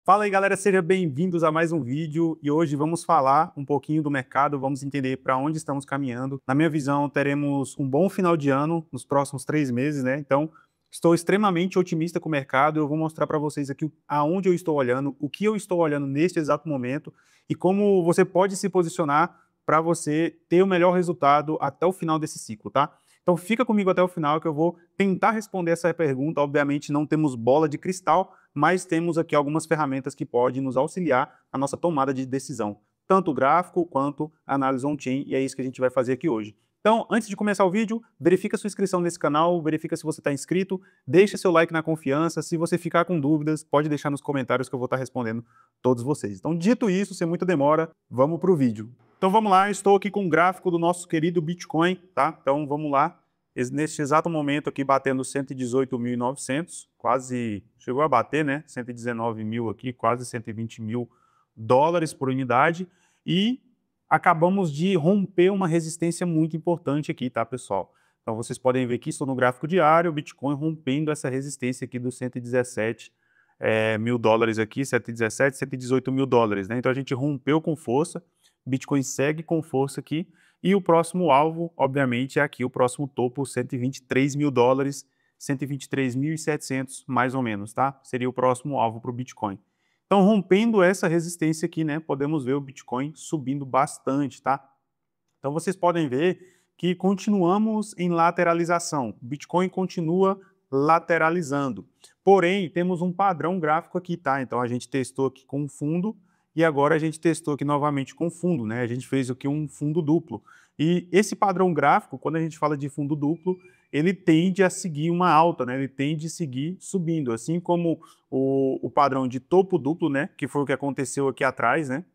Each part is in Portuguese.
Fala aí, galera, sejam bem-vindos a mais um vídeo e hoje vamos falar um pouquinho do mercado, vamos entender para onde estamos caminhando. Na minha visão, teremos um bom final de ano nos próximos 3 meses, né? Então, estou extremamente otimista com o mercado. Eu vou mostrar para vocês aqui aonde eu estou olhando, o que eu estou olhando neste exato momento e como você pode se posicionar para você ter o melhor resultado até o final desse ciclo, tá? Então, fica comigo até o final que eu vou tentar responder essa pergunta. Obviamente, não temos bola de cristal, mas temos aqui algumas ferramentas que podem nos auxiliar na nossa tomada de decisão, tanto o gráfico quanto a análise on-chain, e é isso que a gente vai fazer aqui hoje. Então, antes de começar o vídeo, verifica sua inscrição nesse canal, verifica se você está inscrito, deixa seu like na confiança, se você ficar com dúvidas, pode deixar nos comentários que eu vou estar respondendo todos vocês. Então, dito isso, sem muita demora, vamos para o vídeo. Então vamos lá, estou aqui com o gráfico do nosso querido Bitcoin, tá? Então vamos lá. Neste exato momento aqui batendo 118.900, quase chegou a bater, né? 119 mil aqui, quase 120 mil dólares por unidade. E acabamos de romper uma resistência muito importante aqui, tá, pessoal? Então vocês podem ver que estou no gráfico diário, o Bitcoin rompendo essa resistência aqui dos 117 mil dólares aqui, 117, 118 mil dólares, né? Então a gente rompeu com força, Bitcoin segue com força aqui. E o próximo alvo, obviamente, é aqui o próximo topo, 123 mil dólares, 123.700 mais ou menos, tá? Seria o próximo alvo para o Bitcoin. Então, rompendo essa resistência aqui, né, podemos ver o Bitcoin subindo bastante, tá? Então, vocês podem ver que continuamos em lateralização. O Bitcoin continua lateralizando. Porém, temos um padrão gráfico aqui, tá? Então, a gente testou aqui com o fundo, e agora a gente testou aqui novamente com fundo, né? A gente fez aqui um fundo duplo. E esse padrão gráfico, quando a gente fala de fundo duplo, ele tende a seguir uma alta, né? Ele tende a seguir subindo, assim como o padrão de topo duplo, né? Que foi o que aconteceu aqui atrás, né?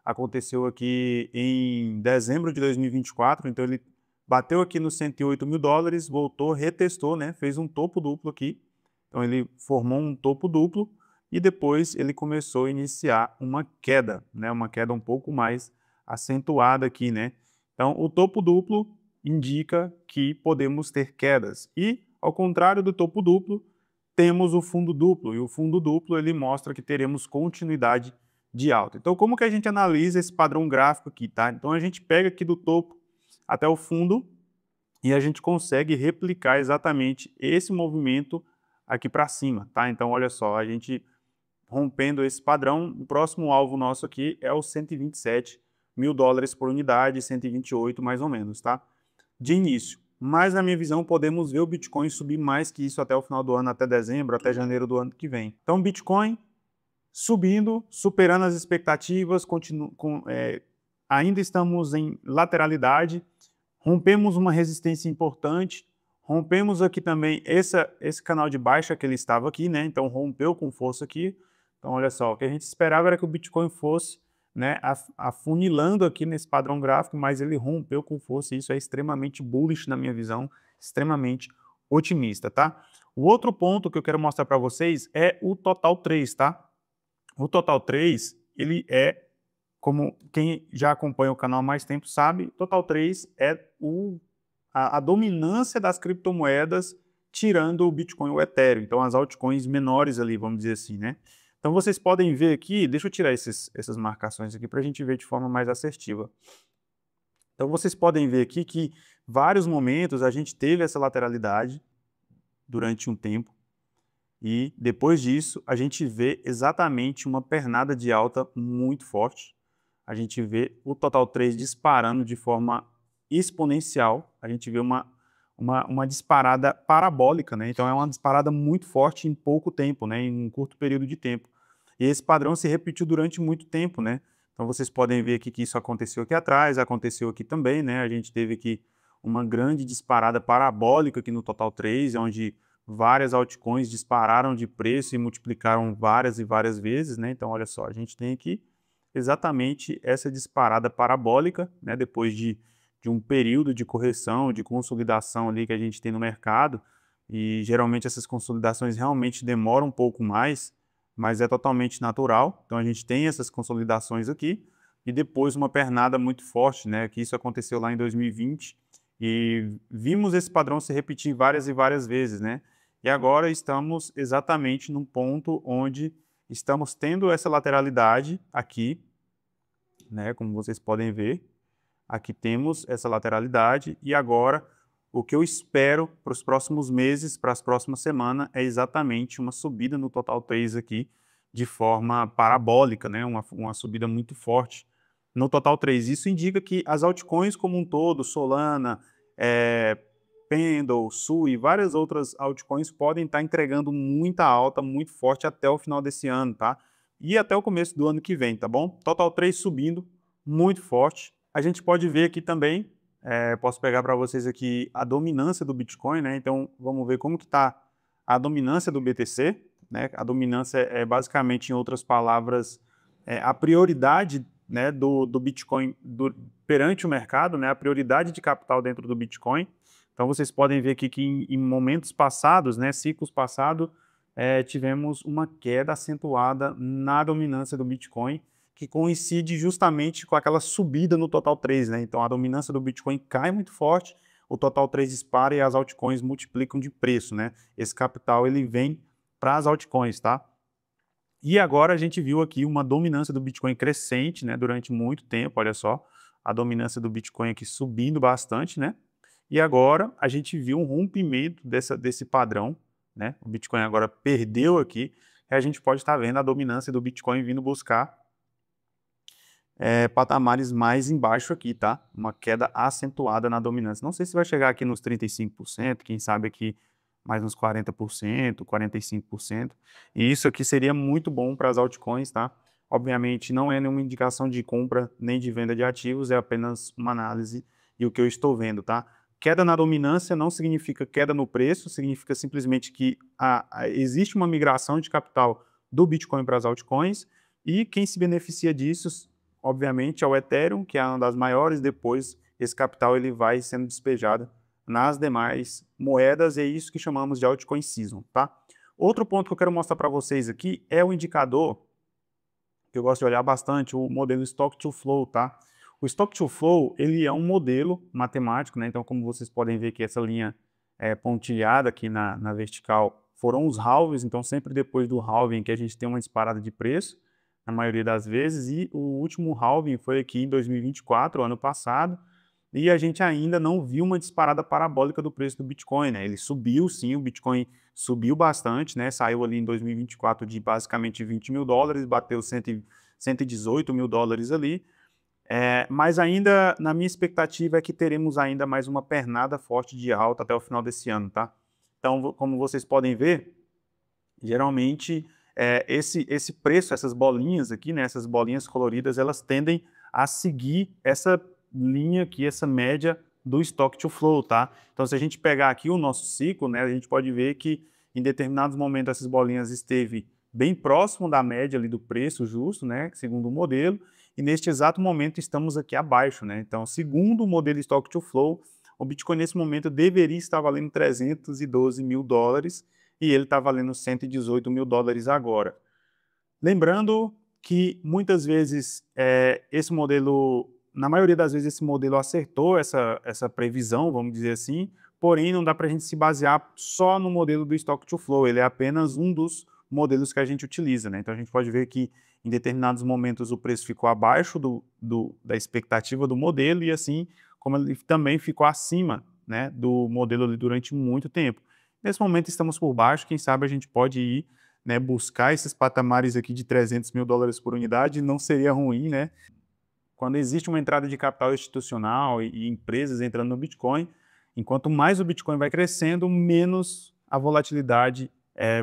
Aconteceu aqui em dezembro de 2024, então ele bateu aqui nos 108 mil dólares, voltou, retestou, né? Fez um topo duplo aqui. Então ele formou um topo duplo, e depois ele começou a iniciar uma queda, né? Uma queda um pouco mais acentuada aqui, né? Então, o topo duplo indica que podemos ter quedas. E, ao contrário do topo duplo, temos o fundo duplo. E o fundo duplo ele mostra que teremos continuidade de alta. Então, como que a gente analisa esse padrão gráfico aqui, tá? Então, a gente pega aqui do topo até o fundo e a gente consegue replicar exatamente esse movimento aqui para cima, tá? Então, olha só, a gente rompendo esse padrão, o próximo alvo nosso aqui é os 127 mil dólares por unidade, 128 mais ou menos, tá? De início. Mas, na minha visão, podemos ver o Bitcoin subir mais que isso até o final do ano, até dezembro, até janeiro do ano que vem. Então, Bitcoin subindo, superando as expectativas, ainda estamos em lateralidade, rompemos uma resistência importante, rompemos aqui também esse canal de baixa que ele estava aqui, né? Então rompeu com força aqui. Então olha só, o que a gente esperava era que o Bitcoin fosse, né, afunilando aqui nesse padrão gráfico, mas ele rompeu com força e isso é extremamente bullish na minha visão, extremamente otimista, tá? O outro ponto que eu quero mostrar para vocês é o Total 3, tá? O Total 3, ele é, como quem já acompanha o canal há mais tempo sabe, Total 3 é a dominância das criptomoedas tirando o Bitcoin e o Ethereum, então as altcoins menores ali, vamos dizer assim, né? Então vocês podem ver aqui, deixa eu tirar essas marcações aqui para a gente ver de forma mais assertiva. Então vocês podem ver aqui que vários momentos a gente teve essa lateralidade durante um tempo, e depois disso, a gente vê exatamente uma pernada de alta muito forte. A gente vê o Total 3 disparando de forma exponencial. A gente vê uma disparada parabólica, né? Então é uma disparada muito forte em pouco tempo, né? Em um curto período de tempo. E esse padrão se repetiu durante muito tempo, né? Então vocês podem ver aqui que isso aconteceu aqui atrás, aconteceu aqui também, né? A gente teve aqui uma grande disparada parabólica aqui no Total 3, onde várias altcoins dispararam de preço e multiplicaram várias e várias vezes, né? Então, olha só, a gente tem aqui exatamente essa disparada parabólica, né? Depois de um período de correção, de consolidação ali que a gente tem no mercado, e geralmente essas consolidações realmente demoram um pouco mais, mas é totalmente natural. Então, a gente tem essas consolidações aqui, e depois uma pernada muito forte, né? Que isso aconteceu lá em 2020, e vimos esse padrão se repetir várias e várias vezes, né? E agora estamos exatamente no ponto onde estamos tendo essa lateralidade aqui, né, como vocês podem ver. Aqui temos essa lateralidade e agora o que eu espero para os próximos meses, para as próximas semanas, é exatamente uma subida no total 3 aqui de forma parabólica, né? Uma subida muito forte no total 3. Isso indica que as altcoins como um todo, Solana, Pendle, Sui e várias outras altcoins podem estar entregando muita alta, muito forte até o final desse ano, tá? E até o começo do ano que vem, tá bom? Total 3 subindo muito forte. A gente pode ver aqui também, posso pegar para vocês aqui a dominância do Bitcoin, né? Então, vamos ver como que está a dominância do BTC, né? A dominância é basicamente, em outras palavras, a prioridade, né, do Bitcoin perante o mercado, né? A prioridade de capital dentro do Bitcoin. Então, vocês podem ver aqui que em momentos passados, né, ciclos passados, tivemos uma queda acentuada na dominância do Bitcoin, que coincide justamente com aquela subida no total 3, né? Então a dominância do Bitcoin cai muito forte, o total 3 dispara e as altcoins multiplicam de preço, né? Esse capital ele vem para as altcoins, tá? E agora a gente viu aqui uma dominância do Bitcoin crescente, né, durante muito tempo, olha só, a dominância do Bitcoin aqui subindo bastante, né? E agora a gente viu um rompimento desse padrão, né? O Bitcoin agora perdeu aqui, e a gente pode estar vendo a dominância do Bitcoin vindo buscar patamares mais embaixo aqui, tá? Uma queda acentuada na dominância. Não sei se vai chegar aqui nos 35%, quem sabe aqui mais uns 40%, 45%. E isso aqui seria muito bom para as altcoins, tá? Obviamente não é nenhuma indicação de compra nem de venda de ativos, é apenas uma análise e o que eu estou vendo, tá? Queda na dominância não significa queda no preço, significa simplesmente que existe uma migração de capital do Bitcoin para as altcoins e quem se beneficia disso obviamente, é o Ethereum, que é uma das maiores, depois esse capital ele vai sendo despejado nas demais moedas, e é isso que chamamos de altcoin season, tá? Outro ponto que eu quero mostrar para vocês aqui é o indicador, que eu gosto de olhar bastante, o modelo Stock to Flow, tá? O Stock to Flow, ele é um modelo matemático, né? Então, como vocês podem ver que essa linha pontilhada aqui na vertical foram os halvings, então sempre depois do halving que a gente tem uma disparada de preço, na maioria das vezes, e o último halving foi aqui em 2024, ano passado, e a gente ainda não viu uma disparada parabólica do preço do Bitcoin, né? Ele subiu sim, o Bitcoin subiu bastante, né? Saiu ali em 2024 de basicamente 20 mil dólares, bateu 118 mil dólares ali, mas ainda, na minha expectativa, é que teremos ainda mais uma pernada forte de alta até o final desse ano, tá? Então, como vocês podem ver, geralmente esse preço, essas bolinhas aqui, né, essas bolinhas coloridas, elas tendem a seguir essa linha aqui, essa média do Stock to Flow, tá? Então, se a gente pegar aqui o nosso ciclo, né, a gente pode ver que em determinados momentos essas bolinhas esteve bem próximo da média ali do preço justo, né, segundo o modelo, e neste exato momento estamos aqui abaixo, né? Então, segundo o modelo Stock to Flow, o Bitcoin nesse momento deveria estar valendo 312 mil dólares, e ele está valendo 118 mil dólares agora. Lembrando que muitas vezes esse modelo, na maioria das vezes esse modelo acertou essa previsão, vamos dizer assim, porém não dá para a gente se basear só no modelo do Stock to Flow, ele é apenas um dos modelos que a gente utiliza, né? Então a gente pode ver que em determinados momentos o preço ficou abaixo da expectativa do modelo e assim como ele também ficou acima, né, do modelo ali durante muito tempo. Nesse momento estamos por baixo, quem sabe a gente pode ir, né, buscar esses patamares aqui de 300 mil dólares por unidade, não seria ruim, né? Quando existe uma entrada de capital institucional e empresas entrando no Bitcoin, enquanto mais o Bitcoin vai crescendo, menos a volatilidade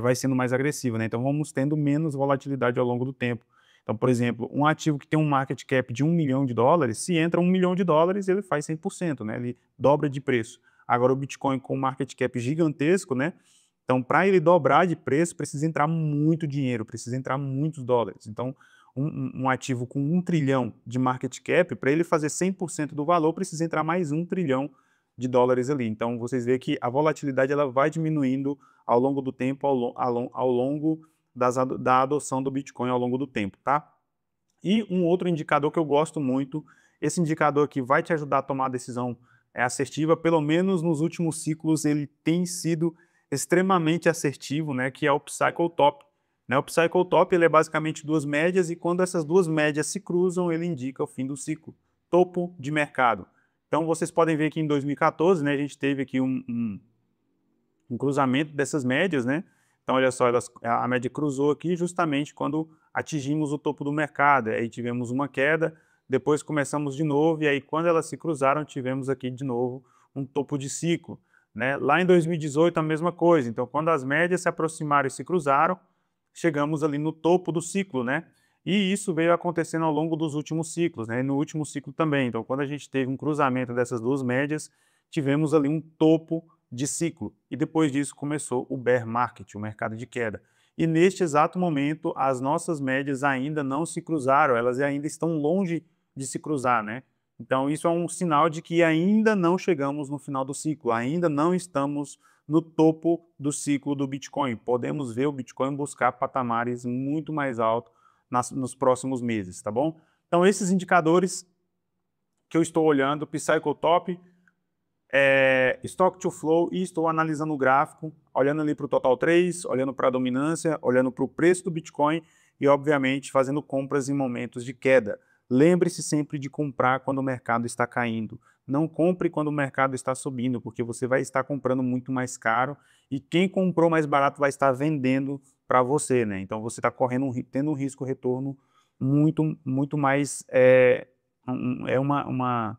vai sendo mais agressiva, né? Então vamos tendo menos volatilidade ao longo do tempo. Então, por exemplo, um ativo que tem um market cap de 1 milhão de dólares, se entra 1 milhão de dólares, ele faz 100%, né? Ele dobra de preço. Agora o Bitcoin com um market cap gigantesco, né? Então, para ele dobrar de preço, precisa entrar muito dinheiro, precisa entrar muitos dólares. Então, um ativo com 1 trilhão de market cap, para ele fazer 100% do valor, precisa entrar mais 1 trilhão de dólares ali. Então, vocês veem que a volatilidade ela vai diminuindo ao longo do tempo, ao longo da adoção do Bitcoin ao longo do tempo, tá? E um outro indicador que eu gosto muito, esse indicador aqui vai te ajudar a tomar a decisão assertiva, pelo menos nos últimos ciclos ele tem sido extremamente assertivo, né, que é o Psycho Top, né? O Psycho Top ele é basicamente duas médias e quando essas duas médias se cruzam, ele indica o fim do ciclo, topo de mercado. Então vocês podem ver que em 2014, né, a gente teve aqui um cruzamento dessas médias, né? Então olha só, a média cruzou aqui justamente quando atingimos o topo do mercado, aí tivemos uma queda, depois começamos de novo e aí quando elas se cruzaram tivemos aqui de novo um topo de ciclo, né? Lá em 2018 a mesma coisa, então quando as médias se aproximaram e se cruzaram, chegamos ali no topo do ciclo, né? E isso veio acontecendo ao longo dos últimos ciclos, né? E no último ciclo também. Então, quando a gente teve um cruzamento dessas duas médias, tivemos ali um topo de ciclo. E depois disso começou o bear market, o mercado de queda. E neste exato momento, as nossas médias ainda não se cruzaram, elas ainda estão longe de se cruzar, né? Então, isso é um sinal de que ainda não chegamos no final do ciclo, ainda não estamos no topo do ciclo do Bitcoin. Podemos ver o Bitcoin buscar patamares muito mais altos nos próximos meses, tá bom? Então, esses indicadores que eu estou olhando, Psycho Top, Stock to Flow, e estou analisando o gráfico, olhando ali para o Total 3, olhando para a dominância, olhando para o preço do Bitcoin e, obviamente, fazendo compras em momentos de queda. Lembre-se sempre de comprar quando o mercado está caindo. Não compre quando o mercado está subindo, porque você vai estar comprando muito mais caro e quem comprou mais barato vai estar vendendo para você, né? Então você está tendo um risco-retorno muito mais. É uma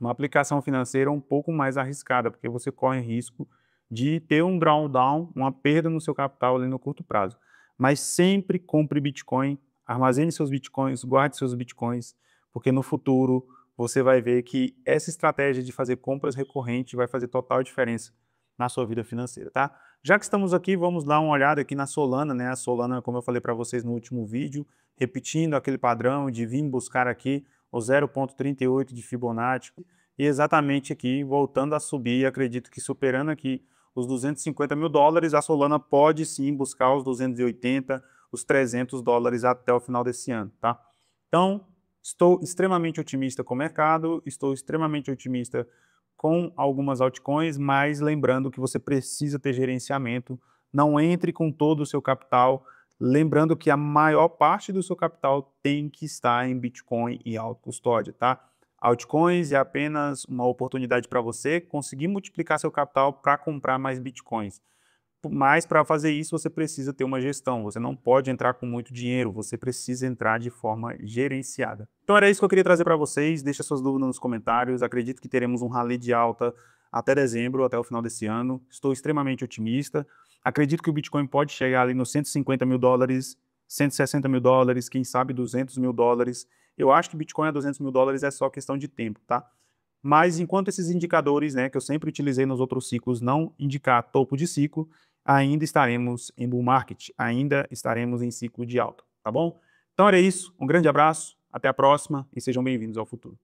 aplicação financeira um pouco mais arriscada, porque você corre risco de ter um drawdown, uma perda no seu capital ali no curto prazo. Mas sempre compre Bitcoin, armazene seus Bitcoins, guarde seus Bitcoins, porque no futuro você vai ver que essa estratégia de fazer compras recorrentes vai fazer total diferença na sua vida financeira, tá? Já que estamos aqui, vamos dar uma olhada aqui na Solana, né? A Solana, como eu falei para vocês no último vídeo, repetindo aquele padrão de vir buscar aqui o 0,38 de Fibonacci, e exatamente aqui, voltando a subir, acredito que superando aqui os 250 mil dólares, a Solana pode sim buscar os 280, os 300 dólares até o final desse ano, tá? Então, estou extremamente otimista com o mercado, estou extremamente otimista com algumas altcoins, mas lembrando que você precisa ter gerenciamento, não entre com todo o seu capital, lembrando que a maior parte do seu capital tem que estar em Bitcoin e autocustódia, tá? Altcoins é apenas uma oportunidade para você conseguir multiplicar seu capital para comprar mais Bitcoins. Mas para fazer isso você precisa ter uma gestão, você não pode entrar com muito dinheiro, você precisa entrar de forma gerenciada. Então era isso que eu queria trazer para vocês, deixa suas dúvidas nos comentários, acredito que teremos um rally de alta até dezembro, até o final desse ano, estou extremamente otimista, acredito que o Bitcoin pode chegar ali nos 150 mil dólares, 160 mil dólares, quem sabe 200 mil dólares, eu acho que Bitcoin a 200 mil dólares é só questão de tempo, tá? Mas enquanto esses indicadores, né, que eu sempre utilizei nos outros ciclos, não indicar topo de ciclo, ainda estaremos em bull market, ainda estaremos em ciclo de alta, tá bom? Então era isso, um grande abraço, até a próxima e sejam bem-vindos ao futuro.